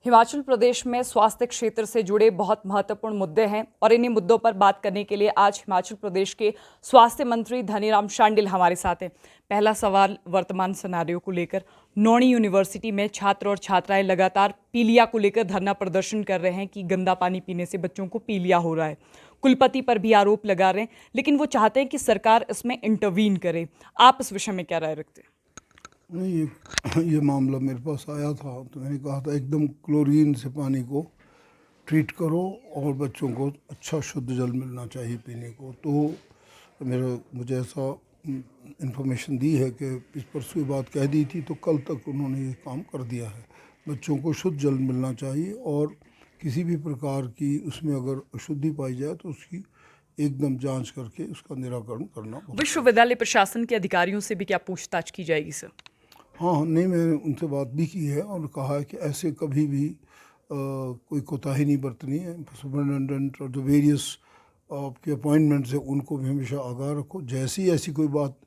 हिमाचल प्रदेश में स्वास्थ्य क्षेत्र से जुड़े बहुत महत्वपूर्ण मुद्दे हैं और इन्हीं मुद्दों पर बात करने के लिए आज हिमाचल प्रदेश के स्वास्थ्य मंत्री धनीराम शांडिल हमारे साथ हैं। पहला सवाल वर्तमान सिनेरियो को लेकर। नौणी यूनिवर्सिटी में छात्र और छात्राएं लगातार पीलिया को लेकर धरना प्रदर्शन कर रहे हैं कि गंदा पानी पीने से बच्चों को पीलिया हो रहा है। कुलपति पर भी आरोप लगा रहे हैं, लेकिन वो चाहते हैं कि सरकार इसमें इंटरवीन करे। आप इस विषय में क्या राय रखते हैं? नहीं, ये मामला मेरे पास आया था तो मैंने कहा था एकदम क्लोरीन से पानी को ट्रीट करो और बच्चों को अच्छा शुद्ध जल मिलना चाहिए पीने को। तो मुझे ऐसा इन्फॉर्मेशन दी है कि इस परसों ये बात कह दी थी, तो कल तक उन्होंने ये काम कर दिया है। बच्चों को शुद्ध जल मिलना चाहिए और किसी भी प्रकार की उसमें अगर अशुद्धि पाई जाए तो उसकी एकदम जांच करके उसका निराकरण करना। विश्वविद्यालय प्रशासन के अधिकारियों से भी क्या पूछताछ की जाएगी सर? हाँ, नहीं, मैंने उनसे बात भी की है और कहा है कि ऐसे कभी भी कोई कोताही नहीं बरतनी है। सुपरिटेंडेंट और जो वेरियस आपके अपॉइंटमेंट्स हैं उनको भी हमेशा आगाह रखो। जैसी ऐसी कोई बात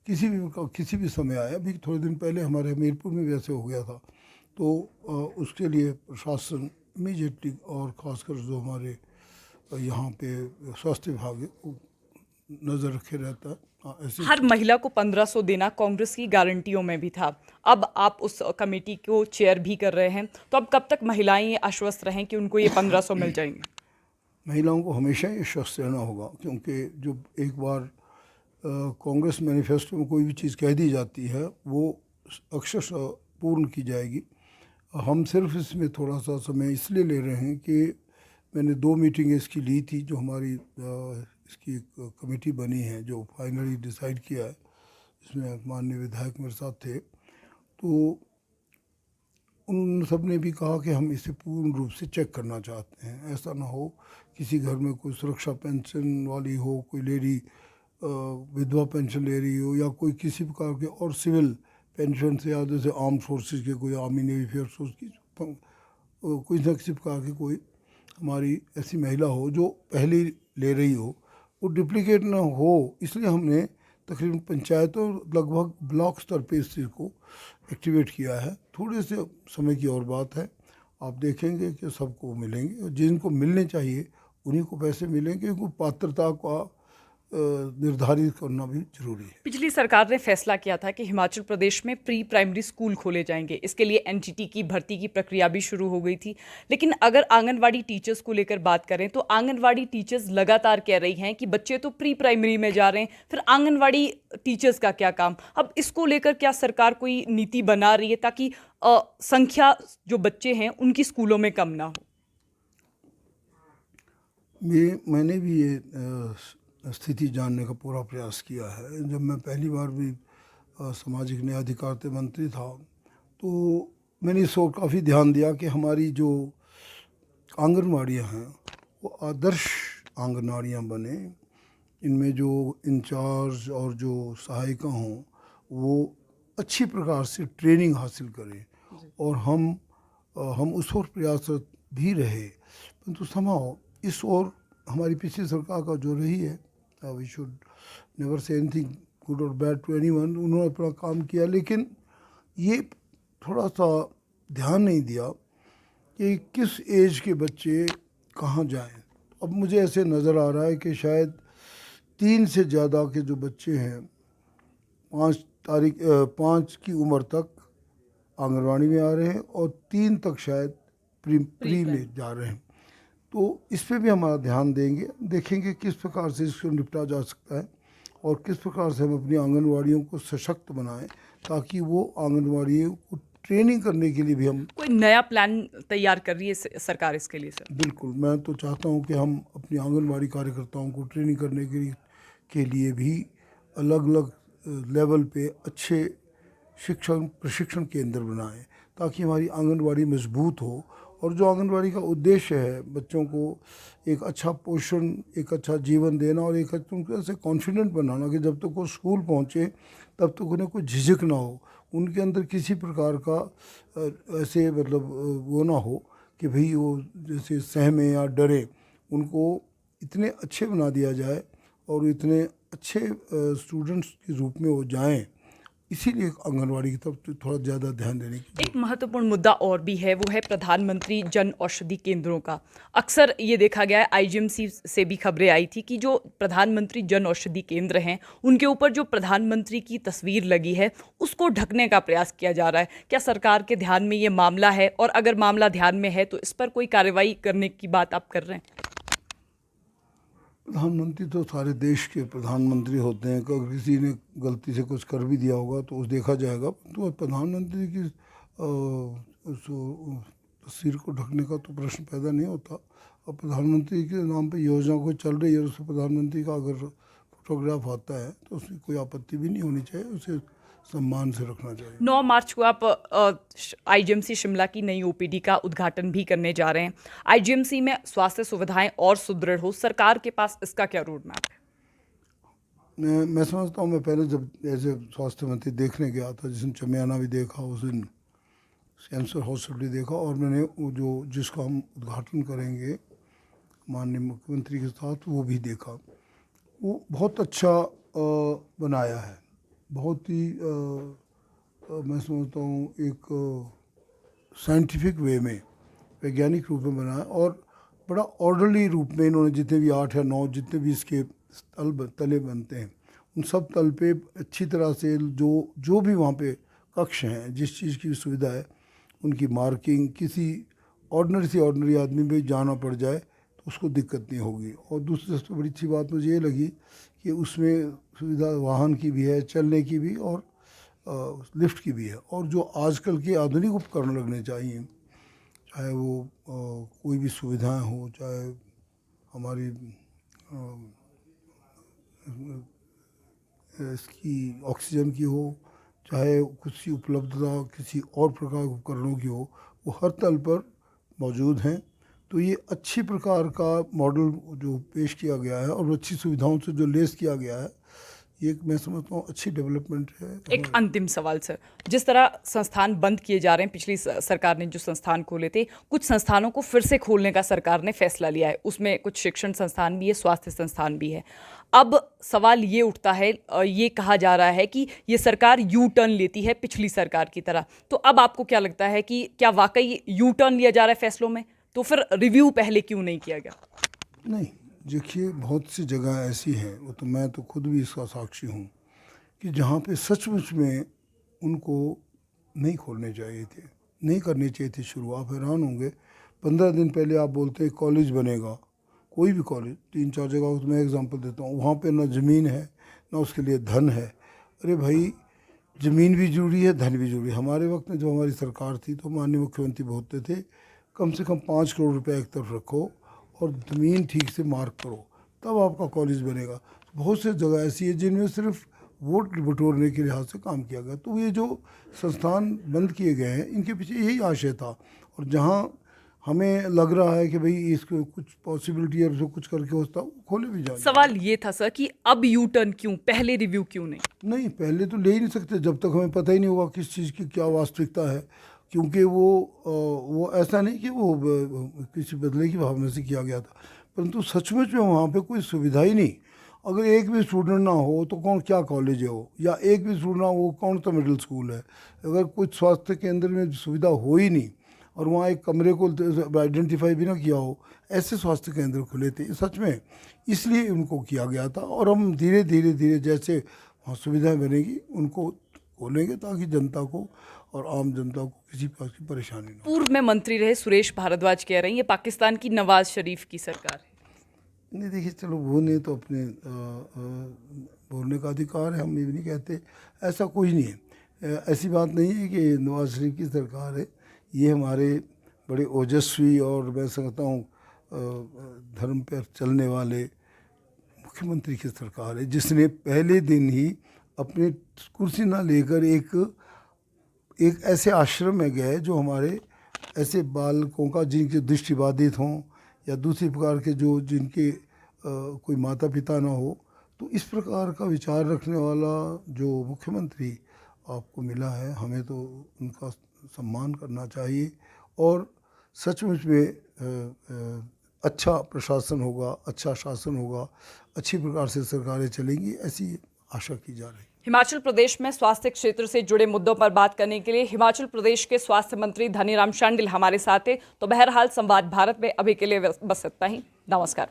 किसी भी समय आया, अभी थोड़े दिन पहले हमारे हमीरपुर में भी ऐसे हो गया था, तो उसके लिए प्रशासन इमीडिएटली और ख़ासकर जो हमारे यहाँ पे स्वास्थ्य विभाग है वो नज़र रखे रहता है। हर महिला को 1500 देना कांग्रेस की गारंटियों में भी था। अब आप उस कमेटी को चेयर भी कर रहे हैं, तो अब कब तक महिलाएं ये आश्वस्त रहें कि उनको ये 1500 मिल जाएंगे? महिलाओं को हमेशा ये आश्वस्त रहना होगा, क्योंकि जो एक बार कांग्रेस मैनिफेस्टो में कोई भी चीज़ कह दी जाती है वो अक्षरशः पूर्ण की जाएगी। हम सिर्फ इसमें थोड़ा सा समय इसलिए ले रहे हैं कि मैंने 2 मीटिंग इसकी ली थी, जो हमारी इसकी कमेटी बनी है, जो फाइनली डिसाइड किया है, इसमें माननीय विधायक मेरे साथ थे। तो उन सब ने भी कहा कि हम इसे पूर्ण रूप से चेक करना चाहते हैं। ऐसा ना हो किसी घर में कोई सुरक्षा पेंशन वाली हो, कोई लेडी विधवा पेंशन ले रही हो, या कोई किसी प्रकार के और सिविल पेंशन से, या जैसे आर्म फोर्सेस के कोई आर्मी नेवी फेयर फोर्स की कोई ना किसी प्रकार की कोई हमारी ऐसी महिला हो जो पहले ले रही हो, वो डुप्लीकेट ना हो। इसलिए हमने तकरीबन पंचायतों लगभग ब्लॉक स्तर पे इस चीज़ को एक्टिवेट किया है। थोड़े से समय की और बात है, आप देखेंगे कि सबको मिलेंगे और जिनको मिलने चाहिए उन्हीं को पैसे मिलेंगे, क्योंकि पात्रता का निर्धारित करना भी जरूरी है। पिछली सरकार ने फैसला किया था कि हिमाचल प्रदेश में प्री प्राइमरी स्कूल खोले जाएंगे। इसके लिए एनटीटी की भर्ती की प्रक्रिया भी शुरू हो गई थी, लेकिन अगर आंगनवाड़ी टीचर्स को लेकर बात करें तो आंगनवाड़ी टीचर्स लगातार कह रही हैं कि बच्चे तो प्री प्राइमरी में जा रहे हैं, फिर आंगनवाड़ी टीचर्स का क्या काम? अब इसको लेकर क्या सरकार कोई नीति बना रही है ताकि संख्या जो बच्चे हैं उनकी स्कूलों में कम ना हो? मैंने भी ये स्थिति जानने का पूरा प्रयास किया है। जब मैं पहली बार भी सामाजिक न्याय अधिकारिता मंत्री था, तो मैंने इस ओर काफ़ी ध्यान दिया कि हमारी जो आंगनवाड़ियाँ हैं वो आदर्श आंगनवाड़ियाँ बने। इनमें जो इंचार्ज और जो सहायिका हों वो अच्छी प्रकार से ट्रेनिंग हासिल करें, और हम उस ओर प्रयासरत भी रहे। परंतु समाओ इस ओर हमारी पिछली सरकार का जो रही है, we should never say anything good और बैड टू एनीवन, उन्होंने अपना काम किया, लेकिन ये थोड़ा सा ध्यान नहीं दिया कि किस एज के बच्चे कहाँ जाएं। अब मुझे ऐसे नज़र आ रहा है कि शायद 3 से ज़्यादा के जो बच्चे हैं 5 की उम्र तक आंगनवाड़ी में आ रहे हैं और 3 तक शायद प्री में जा रहे हैं। तो इस पे भी हमारा ध्यान देंगे, देखेंगे किस प्रकार से इसको निपटा जा सकता है और किस प्रकार से हम अपनी आंगनवाड़ियों को सशक्त बनाएं, ताकि वो आंगनवाड़ियों को ट्रेनिंग करने के लिए भी हम कोई नया प्लान तैयार कर रही है सरकार इसके लिए सर? बिल्कुल, मैं तो चाहता हूं कि हम अपनी आंगनवाड़ी कार्यकर्ताओं को ट्रेनिंग करने के लिए भी अलग अलग लेवल पे अच्छे प्रशिक्षण केंद्र बनाएं, ताकि हमारी आंगनवाड़ी मजबूत हो। और जो आंगनवाड़ी का उद्देश्य है बच्चों को एक अच्छा पोषण, एक अच्छा जीवन देना और एक उनको ऐसे कॉन्फिडेंट बनाना कि जब तक वो स्कूल पहुँचे तब तक उन्हें कोई झिझक ना हो, उनके अंदर किसी प्रकार का ऐसे वो ना हो कि भाई वो जैसे सहमे या डरे। उनको इतने अच्छे बना दिया जाए और इतने अच्छे स्टूडेंट्स के रूप में वो जाएं इसीलिए आंगनवाड़ी की तरफ तो थोड़ा ज़्यादा ध्यान देने की एक महत्वपूर्ण मुद्दा और भी है, वो है प्रधानमंत्री जन औषधि केंद्रों का। अक्सर ये देखा गया है, आईजीएमसी से भी खबरें आई थी कि जो प्रधानमंत्री जन औषधि केंद्र हैं, उनके ऊपर जो प्रधानमंत्री की तस्वीर लगी है, उसको ढकने का प्रयास किया जा रहा है। क्या सरकार के ध्यान में ये मामला है, और अगर मामला ध्यान में है तो इस पर कोई कार्रवाई करने की बात आप कर रहे हैं? प्रधानमंत्री तो सारे देश के प्रधानमंत्री होते हैं। अगर किसी ने गलती से कुछ कर भी दिया होगा तो उस देखा जाएगा, तो प्रधानमंत्री की तस्वीर को ढकने का तो प्रश्न पैदा नहीं होता। और प्रधानमंत्री के नाम पे योजना कोई चल रही है, उसमें प्रधानमंत्री का अगर फोटोग्राफ आता है तो उसमें कोई आपत्ति भी नहीं होनी चाहिए, उसे सम्मान से रखना चाहिए। 9 मार्च को आप आईजीएमसी शिमला की नई ओपीडी का उद्घाटन भी करने जा रहे हैं। आईजीएमसी में स्वास्थ्य सुविधाएं और सुदृढ़ हो, सरकार के पास इसका क्या रोड मैप है? मैं समझता हूँ, मैं पहले जब ऐसे स्वास्थ्य मंत्री देखने गया था, जिस दिन चमियाना भी देखा, उस दिन कैंसर हॉस्पिटल देखा, और मैंने वो जिसका हम उद्घाटन करेंगे माननीय मुख्यमंत्री के साथ, वो भी देखा। वो बहुत अच्छा बनाया है, बहुत ही मैं समझता हूँ एक साइंटिफिक वे में, वैज्ञानिक रूप में बनाया, और बड़ा ऑर्डरली रूप में इन्होंने जितने भी 8 या 9 जितने भी इसके तले बनते हैं, उन सब तल पे अच्छी तरह से जो भी वहाँ पे कक्ष हैं, जिस चीज़ की सुविधा है, उनकी मार्किंग, किसी ऑर्डनरी आदमी भी जाना पड़ जाए तो उसको दिक्कत नहीं होगी। और दूसरी सबसे बड़ी अच्छी बात मुझे ये लगी कि उसमें सुविधा वाहन की भी है, चलने की भी, और लिफ्ट की भी है। और जो आजकल के आधुनिक उपकरण लगने चाहिए, चाहे वो कोई भी सुविधाएं हो, चाहे हमारी इसकी ऑक्सीजन की हो, चाहे किसी उपलब्धता किसी और प्रकार के उपकरणों की हो, वो हर तल पर मौजूद हैं। तो ये अच्छी प्रकार का मॉडल जो पेश किया गया है और अच्छी सुविधाओं से जो लेस किया गया है, ये मैं समझता हूँ अच्छी डेवलपमेंट है। एक अंतिम सवाल सर, जिस तरह संस्थान बंद किए जा रहे हैं, पिछली सरकार ने जो संस्थान खोले थे, कुछ संस्थानों को फिर से खोलने का सरकार ने फैसला लिया है। उसमें कुछ शिक्षण संस्थान भी है, स्वास्थ्य संस्थान भी है। अब सवाल ये उठता है, ये कहा जा रहा है कि ये सरकार यू टर्न लेती है पिछली सरकार की तरह। तो अब आपको क्या लगता है कि क्या वाकई यू टर्न लिया जा रहा है फैसलों में? तो फिर रिव्यू पहले क्यों नहीं किया गया? नहीं, देखिए, बहुत सी जगह ऐसी हैं, वो तो मैं तो खुद भी इसका साक्षी हूँ, कि जहाँ पे सचमुच में उनको नहीं खोलने चाहिए थे, नहीं करनी चाहिए थी शुरू। आप हैरान होंगे, 15 दिन पहले आप बोलते हैं कॉलेज बनेगा, कोई भी कॉलेज, 3-4 जगह तो मैं एग्जांपल देता हूँ, वहाँ पे ना ज़मीन है, ना उसके लिए धन है। अरे भाई, ज़मीन भी जरूरी है, धन भी जरूरी है। हमारे वक्त में जब हमारी सरकार थी तो माननीय मुख्यमंत्री बोलते थे, कम से कम 5 करोड़ रुपए एक तरफ रखो और ज़मीन ठीक से मार्क करो, तब आपका कॉलेज बनेगा। बहुत से जगह ऐसी है जिनमें सिर्फ वोट बटोरने के लिहाज से काम किया गया। तो ये जो संस्थान बंद किए गए हैं, इनके पीछे यही आशय था। और जहाँ हमें लग रहा है कि भाई इसको कुछ पॉसिबिलिटी है, उसको कुछ करके होता, वो खोले भी जाए। सवाल ये था सर कि अब यू टर्न क्यों, पहले रिव्यू क्यों नहीं? नहीं, पहले तो ले ही नहीं सकते जब तक हमें पता ही नहीं होगा किस चीज़ की क्या वास्तविकता है, क्योंकि वो ऐसा नहीं कि वो किसी बदले की भावना से किया गया था, परंतु सचमुच में वहाँ पे कोई सुविधा ही नहीं। अगर एक भी स्टूडेंट ना हो तो कौन क्या कॉलेज है वो, या एक भी स्टूडेंट ना हो कौन सा मिडिल स्कूल है। अगर कुछ स्वास्थ्य केंद्र में सुविधा हो ही नहीं और वहाँ एक कमरे को आइडेंटिफाई भी ना किया हो, ऐसे स्वास्थ्य केंद्र खुले थे सच में, इसलिए उनको किया गया था। और हम धीरे धीरे जैसे वहाँ सुविधाएं बनेगी उनको खोलेंगे, ताकि जनता को और आम जनता को किसी प्रकार की परेशानी ना हो। पूर्व में मंत्री रहे सुरेश भारद्वाज कह रहे हैं ये पाकिस्तान की नवाज शरीफ की सरकार है। नहीं, देखिए, चलो वो नहीं तो अपने बोलने का अधिकार है, हम ये भी नहीं कहते, ऐसा कुछ नहीं है। ऐसी बात नहीं है कि नवाज शरीफ की सरकार है, ये हमारे बड़े ओजस्वी और मैं समझता हूँ धर्म पर चलने वाले मुख्यमंत्री की सरकार है, जिसने पहले दिन ही अपनी कुर्सी ना लेकर एक ऐसे आश्रम में गए जो हमारे ऐसे बालकों का जिनके दृष्टिबाधित हों या दूसरी प्रकार के जिनके कोई माता पिता ना हो, तो इस प्रकार का विचार रखने वाला जो मुख्यमंत्री आपको मिला है, हमें तो उनका सम्मान करना चाहिए। और सचमुच में अच्छा प्रशासन होगा, अच्छा शासन होगा, अच्छी प्रकार से सरकारें चलेंगी, ऐसी आशा की जा रही है। हिमाचल प्रदेश में स्वास्थ्य क्षेत्र से जुड़े मुद्दों पर बात करने के लिए हिमाचल प्रदेश के स्वास्थ्य मंत्री धनीराम शांडिल हमारे साथ हैं। तो बहरहाल संवाद भारत में अभी के लिए बस इतना ही। नमस्कार।